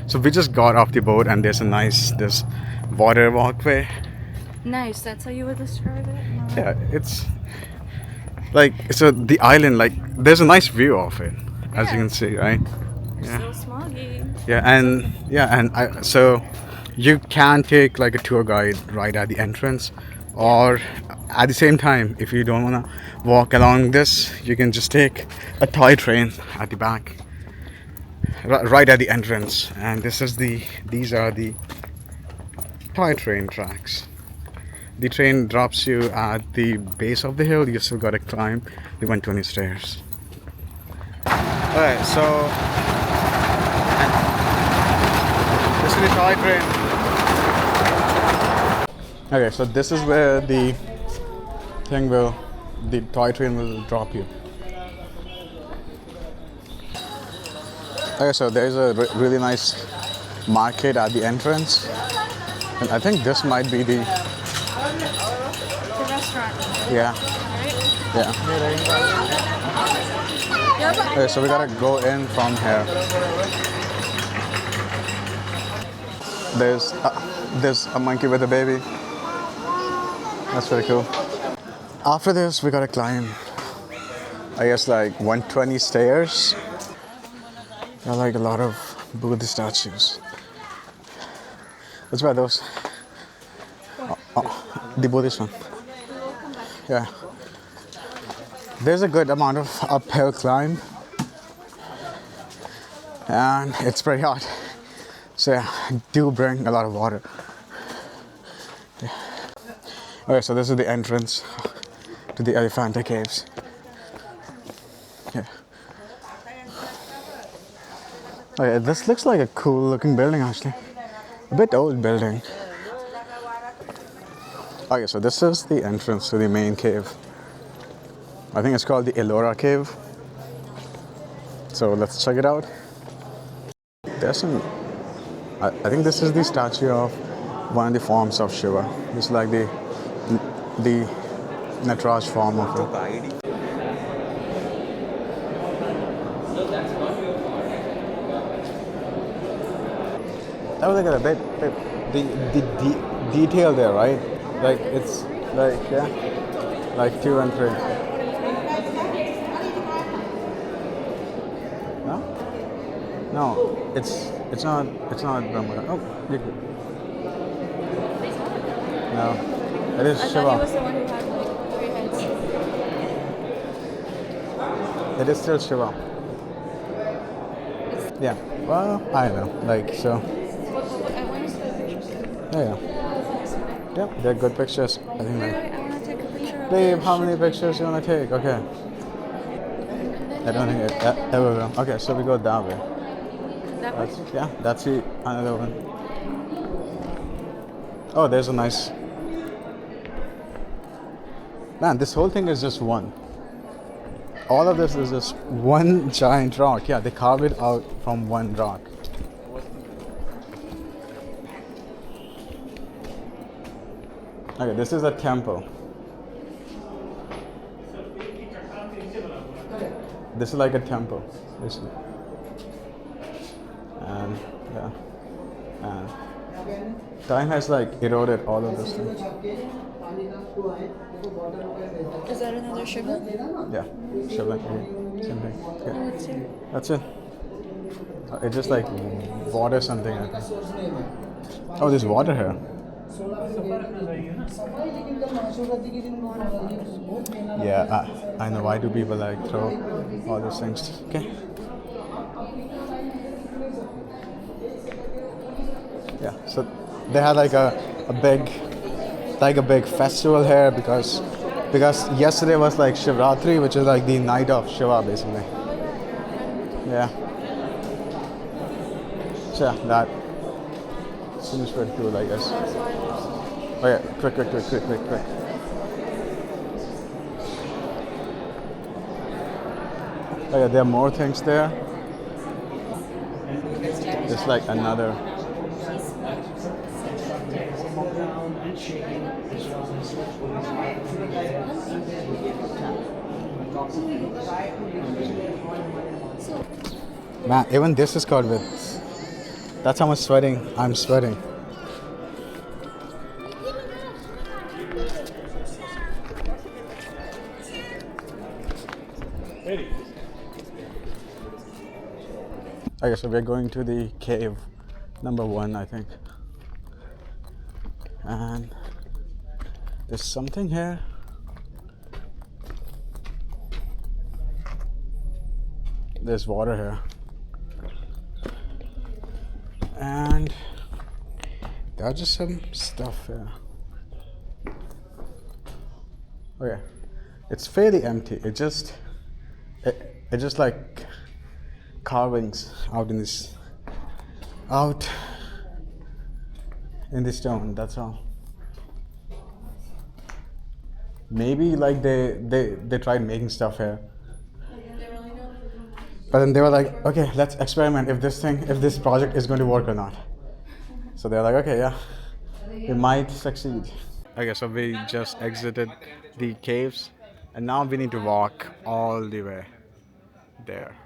So we just got off the boat and there's a nice this water walkway. Nice. That's how you would describe it. No. Yeah, it's like so the island like there's a nice view of it as you Yeah. can see, right? It's Yeah. still smoggy. And so you can take like a tour guide right at the entrance, or at the same time, if you don't wanna walk along this, you can just take a toy train at the back, right at the entrance. And these are the toy train tracks. The train drops you at the base of the hill. You still gotta climb the 120 stairs. Alright, so this is the toy train. Okay, so this is where the toy train will drop you. Okay, so there's a really nice market at the entrance, and I think this might be the restaurant. yeah. Yeah. Okay, so we gotta go in from here. There's a monkey with a baby. That's pretty cool. After this, we gotta climb, I guess, like 120 stairs. There are like a lot of Buddha statues. Let's buy those. The Buddhist one. Yeah. There's a good amount of uphill climb, and it's pretty hot. So yeah, do bring a lot of water. Yeah. Okay, so this is the entrance to the Elephanta Caves. Yeah. Okay, this looks like a cool looking building actually. A bit old building. Okay, so this is the entrance to the main cave. I think it's called the Ellora Cave. So let's check it out. There's some. I think this is the statue of one of the forms of Shiva. It's like the Nataraj form of it. Oh, look at that! The detail there, right? Like it's like yeah, like 2 and 3. No, no, it's not Brahma. Oh, you could. No, it is I Shiva. thought he was the one who had like 3 heads. It is still Shiva. Yeah. Well, I don't know. Like so. I want to see the pictures. Yeah. Yeah, they're good pictures. I think. Wait, Like, I want to take a picture of babe, the how many pictures you wanna take? Okay. I don't think it ever will. Okay, so we go that way. That one? Yeah, that's the another one. Oh, there's a nice. Man, this whole thing is just one. All of this is just one giant rock. Yeah, they carve it out from one rock. Okay, this is a temple. This is like a temple, basically. And yeah, and time has like eroded all of this thing. Is that another Shiva? Yeah, Shiva, same thing. Yeah. What's here? That's it. It's just like water something, I think. Oh, there's water here. Yeah, I know. Why do people like throw all those things? Okay. Yeah, so they had like a big festival here because yesterday was like Shivratri, which is like the night of Shiva, basically. Yeah. So yeah, that seems pretty cool, I guess. Oh yeah, quick. Oh yeah, there are more things there. Just like another. Man, even this is covered with That's how much sweating I'm sweating. Okay, so we're going to the cave number 1, I think. And there's something here. There's water here. And there's just some stuff here. Okay. It's fairly empty. It just like carvings out in this stone, that's all. Maybe like they tried making stuff here, but then they were like, okay, let's experiment if this project is going to work or not. So they're like, okay, yeah, we might succeed. Okay, so we just exited the caves and now we need to walk all the way there.